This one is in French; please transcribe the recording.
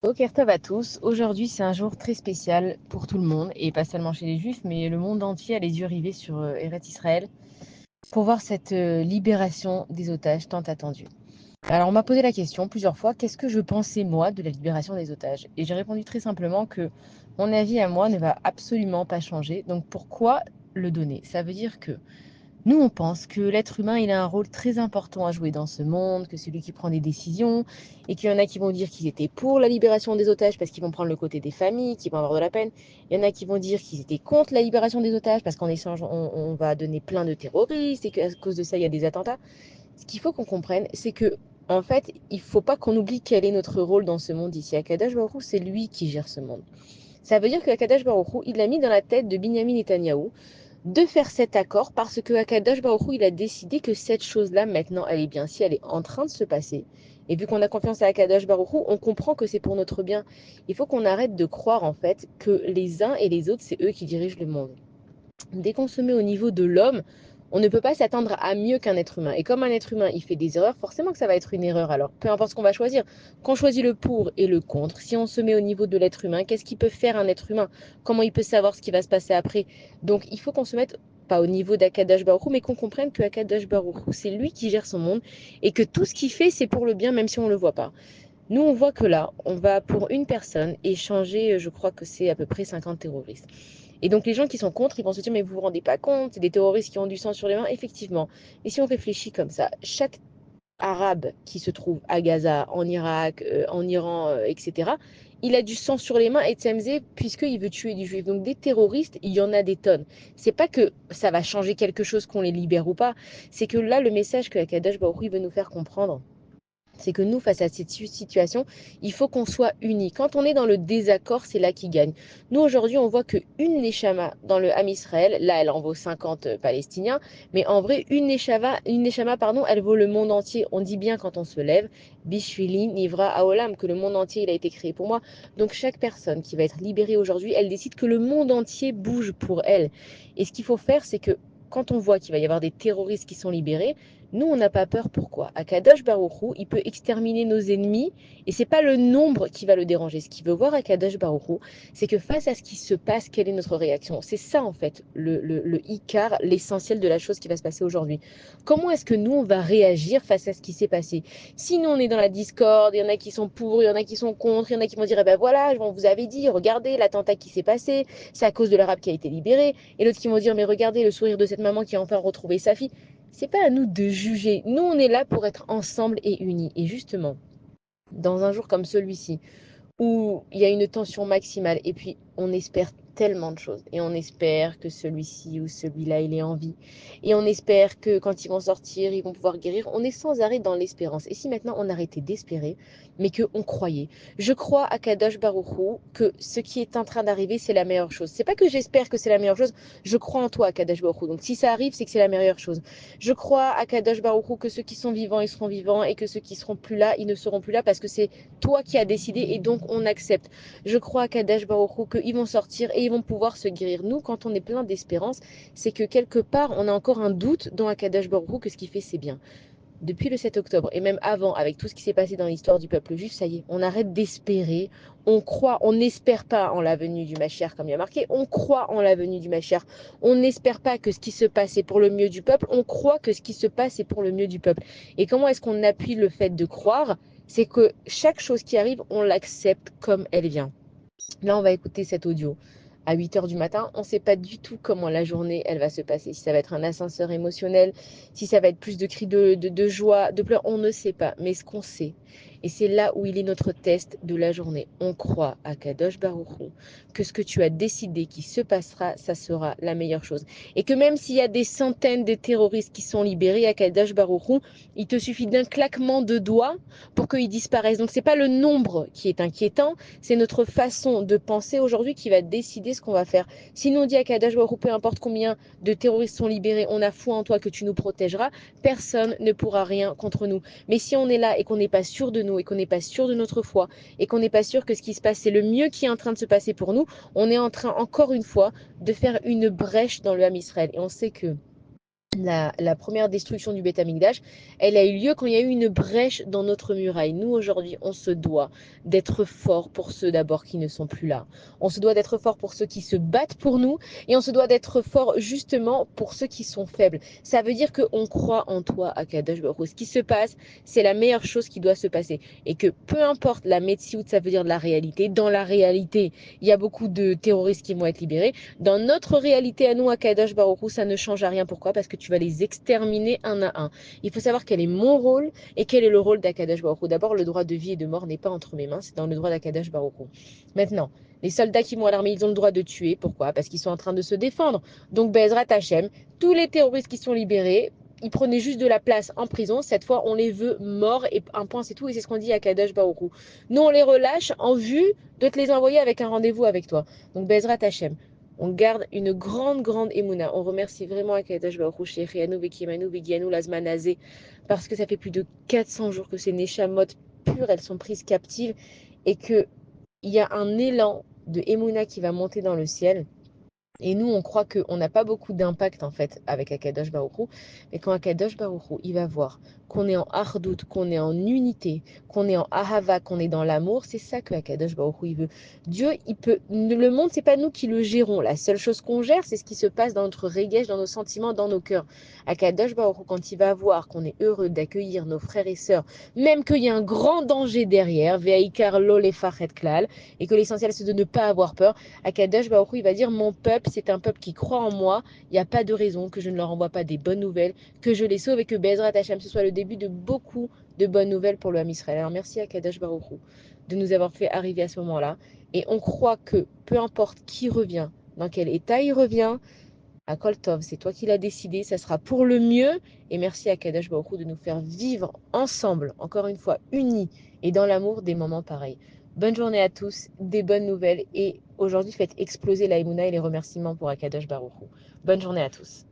Boker Tov à tous. Aujourd'hui, c'est un jour très spécial pour tout le monde, et pas seulement chez les Juifs, mais le monde entier a les yeux rivés sur Eretz Israël pour voir cette libération des otages tant attendue. Alors, on m'a posé la question plusieurs fois, qu'est-ce que je pensais, moi, de la libération des otages? Et j'ai répondu très simplement que mon avis à moi ne va absolument pas changer. Donc, pourquoi le donner? Ça veut dire que nous, on pense que l'être humain, il a un rôle très important à jouer dans ce monde, que c'est lui qui prend des décisions, et qu'il y en a qui vont dire qu'ils étaient pour la libération des otages parce qu'ils vont prendre le côté des familles, qui vont avoir de la peine. Il y en a qui vont dire qu'ils étaient contre la libération des otages parce qu'en échange, on va donner plein de terroristes et qu'à cause de ça, il y a des attentats. Ce qu'il faut qu'on comprenne, c'est que, en fait, il ne faut pas qu'on oublie quel est notre rôle dans ce monde ici. Akadosh Baruch Hu, c'est lui qui gère ce monde. Ça veut dire que Akadosh Baruch Hu, il l'a mis dans la tête de Binyamin Netanyahou de faire cet accord parce que Akadosh Baruch Hu, il a décidé que cette chose-là, maintenant, elle est bien, si elle est en train de se passer. Et vu qu'on a confiance à Akadosh Baruch Hu, on comprend que c'est pour notre bien. Il faut qu'on arrête de croire, en fait, que les uns et les autres, c'est eux qui dirigent le monde. Dès qu'on se met au niveau de l'homme, on ne peut pas s'attendre à mieux qu'un être humain. Et comme un être humain, il fait des erreurs, forcément que ça va être une erreur. Alors, peu importe ce qu'on va choisir. Quand on choisit le pour et le contre, si on se met au niveau de l'être humain, qu'est-ce qu'il peut faire un être humain? Comment il peut savoir ce qui va se passer après? Donc, il faut qu'on se mette pas au niveau d'Akadash Baruch Hu, mais qu'on comprenne que Akadash Baruch Hu, c'est lui qui gère son monde et que tout ce qu'il fait, c'est pour le bien, même si on ne le voit pas. Nous, on voit que là, on va pour une personne échanger, je crois que c'est à peu près 50 terroristes. Et donc les gens qui sont contre, ils vont se dire, mais vous vous rendez pas compte, c'est des terroristes qui ont du sang sur les mains, effectivement. Et si on réfléchit comme ça, chaque arabe qui se trouve à Gaza, en Irak, en Iran, etc., il a du sang sur les mains et Tzemzé, puisqu'il veut tuer du juif. Donc des terroristes, il y en a des tonnes. C'est pas que ça va changer quelque chose qu'on les libère ou pas, c'est que là, le message que Akadosh Baruch Hu veut nous faire comprendre, c'est que nous, face à cette situation, il faut qu'on soit unis. Quand on est dans le désaccord, c'est là qui gagne. Nous, aujourd'hui, on voit qu'une Neshama dans le Ham Israël, là, elle en vaut 50 Palestiniens, mais en vrai, une Neshama, pardon, elle vaut le monde entier. On dit bien quand on se lève, Bishvili Nivra Haolam, que le monde entier, il a été créé pour moi. Donc, chaque personne qui va être libérée aujourd'hui, elle décide que le monde entier bouge pour elle. Et ce qu'il faut faire, c'est que quand on voit qu'il va y avoir des terroristes qui sont libérés, nous, on n'a pas peur. Pourquoi? Akadosh Baruch Hu, il peut exterminer nos ennemis et c'est pas le nombre qui va le déranger. Ce qu'il veut voir Akadosh Baruch Hu, c'est que face à ce qui se passe, quelle est notre réaction? C'est ça, en fait, le Icar, l'essentiel de la chose qui va se passer aujourd'hui. Comment est-ce que nous, on va réagir face à ce qui s'est passé? Si nous, on est dans la discorde, il y en a qui sont pour, il y en a qui sont contre, il y en a qui vont dire, eh ben voilà, on vous avait dit, regardez l'attentat qui s'est passé, c'est à cause de l'arabe qui a été libéré. Et l'autre qui vont dire, mais regardez le sourire de cette maman qui a enfin retrouvé sa fille. C'est pas à nous de juger. Nous, on est là pour être ensemble et unis. Et justement, dans un jour comme celui-ci, où il y a une tension maximale et puis on espère tellement de choses et on espère que celui-ci ou celui-là il est en vie et on espère que quand ils vont sortir ils vont pouvoir guérir. On est sans arrêt dans l'espérance. Et si maintenant on arrêtait d'espérer mais que on croyait? Je crois à Kadosh Baruch Hu que ce qui est en train d'arriver c'est la meilleure chose. C'est pas que j'espère que c'est la meilleure chose, je crois en toi Kadosh Baruch Hu. Donc si ça arrive c'est que c'est la meilleure chose. Je crois à Kadosh Baruch Hu que ceux qui sont vivants ils seront vivants et que ceux qui seront plus là ils ne seront plus là parce que c'est toi qui as décidé et donc on accepte. Je crois à Kadesh Baruch Hu qu'ils vont sortir et ils vont pouvoir se guérir. Nous, quand on est plein d'espérance, c'est que quelque part, on a encore un doute dans Kadesh Baruch Hu que ce qu'il fait, c'est bien. Depuis le 7 octobre et même avant, avec tout ce qui s'est passé dans l'histoire du peuple juif, ça y est, on arrête d'espérer. On croit, on n'espère pas en la venue du Mashiach comme il y a marqué. On croit en la venue du Mashiach. On n'espère pas que ce qui se passe est pour le mieux du peuple. On croit que ce qui se passe est pour le mieux du peuple. Et comment est-ce qu'on appuie le fait de croire? C'est que chaque chose qui arrive, on l'accepte comme elle vient. Là, on va écouter cet audio à 8 heures du matin. On ne sait pas du tout comment la journée, elle va se passer. Si ça va être un ascenseur émotionnel, si ça va être plus de cris de joie, de pleurs, on ne sait pas. Mais ce qu'on sait, et c'est là où il est notre test de la journée, on croit à Kadosh Baruch Hu, que ce que tu as décidé qui se passera, ça sera la meilleure chose. Et que même s'il y a des centaines de terroristes qui sont libérés à Kadosh Baruch Hu, il te suffit d'un claquement de doigts pour qu'ils disparaissent. Donc ce n'est pas le nombre qui est inquiétant, c'est notre façon de penser aujourd'hui qui va décider ce qu'on va faire. Si nous on dit à Kadosh Baruch Hu, peu importe combien de terroristes sont libérés, on a foi en toi que tu nous protégeras, personne ne pourra rien contre nous. Mais si on est là et qu'on n'est pas sûr de nous et qu'on n'est pas sûr de notre foi et qu'on n'est pas sûr que ce qui se passe c'est le mieux qui est en train de se passer pour nous, on est en train encore une fois de faire une brèche dans le Ham Israël. Et on sait que la première destruction du Beth Amikdash, elle a eu lieu quand il y a eu une brèche dans notre muraille. Nous, aujourd'hui, on se doit d'être fort pour ceux d'abord qui ne sont plus là. On se doit d'être fort pour ceux qui se battent pour nous et on se doit d'être fort justement pour ceux qui sont faibles. Ça veut dire qu'on croit en toi, Akadosh Baruch Hu. Ce qui se passe, c'est la meilleure chose qui doit se passer. Et que peu importe la Metsiout, ça veut dire de la réalité. Dans la réalité, il y a beaucoup de terroristes qui vont être libérés. Dans notre réalité à nous, Akadosh Baruch Hu, ça ne change à rien. Pourquoi? Parce que tu vas les exterminer un à un. Il faut savoir quel est mon rôle et quel est le rôle d'Akadosh Baruch Hu. D'abord, le droit de vie et de mort n'est pas entre mes mains, c'est dans le droit d'Akadosh Baruch Hu. Maintenant, les soldats qui vont à l'armée, ils ont le droit de tuer. Pourquoi? Parce qu'ils sont en train de se défendre. Donc, Bezrat Hashem, tous les terroristes qui sont libérés, ils prenaient juste de la place en prison. Cette fois, on les veut morts et un point, c'est tout. Et c'est ce qu'on dit à Kadosh Baruch Hu. Nous, on les relâche en vue de te les envoyer avec un rendez-vous avec toi. Donc, Bezrat Hashem, on garde une grande, grande émouna. On remercie vraiment Akadosh Baruch Hu, Shechianu, Vekimanu, Vigianu, Lazmanazé, parce que ça fait plus de 400 jours que ces Neshamot pures, elles sont prises captives et qu'il y a un élan de émouna qui va monter dans le ciel. Et nous, on croit qu'on n'a pas beaucoup d'impact en fait avec Akadosh Baruch Hu. Mais quand Akadosh Baruch Hu, il va voir qu'on est en hardout, qu'on est en unité, qu'on est en ahava, qu'on est dans l'amour, c'est ça que Akadosh Baruch Hu, il veut. Dieu, il peut. Le monde, c'est pas nous qui le gérons. La seule chose qu'on gère, c'est ce qui se passe dans notre regesh, dans nos sentiments, dans nos cœurs. Akadosh Baruch Hu, quand il va voir qu'on est heureux d'accueillir nos frères et sœurs, même qu'il y a un grand danger derrière, ve'aikar lo lefachet klal, et que l'essentiel c'est de ne pas avoir peur. Akadosh Baruch Hu, il va dire mon peuple, c'est un peuple qui croit en moi. Il n'y a pas de raison que je ne leur envoie pas des bonnes nouvelles, que je les sauve et que Bezrat Hashem, ce soit le début de beaucoup de bonnes nouvelles pour le Ham Israël. Alors merci à Akadosh Baruch Hu de nous avoir fait arriver à ce moment-là. Et on croit que peu importe qui revient, dans quel état il revient, à Koltov, c'est toi qui l'as décidé, ça sera pour le mieux. Et merci à Kadosh Baruch Hu de nous faire vivre ensemble, encore une fois, unis et dans l'amour, des moments pareils. Bonne journée à tous, des bonnes nouvelles. Et aujourd'hui, faites exploser la Emouna et les remerciements pour Akadosh Baruch Hu. Bonne journée à tous.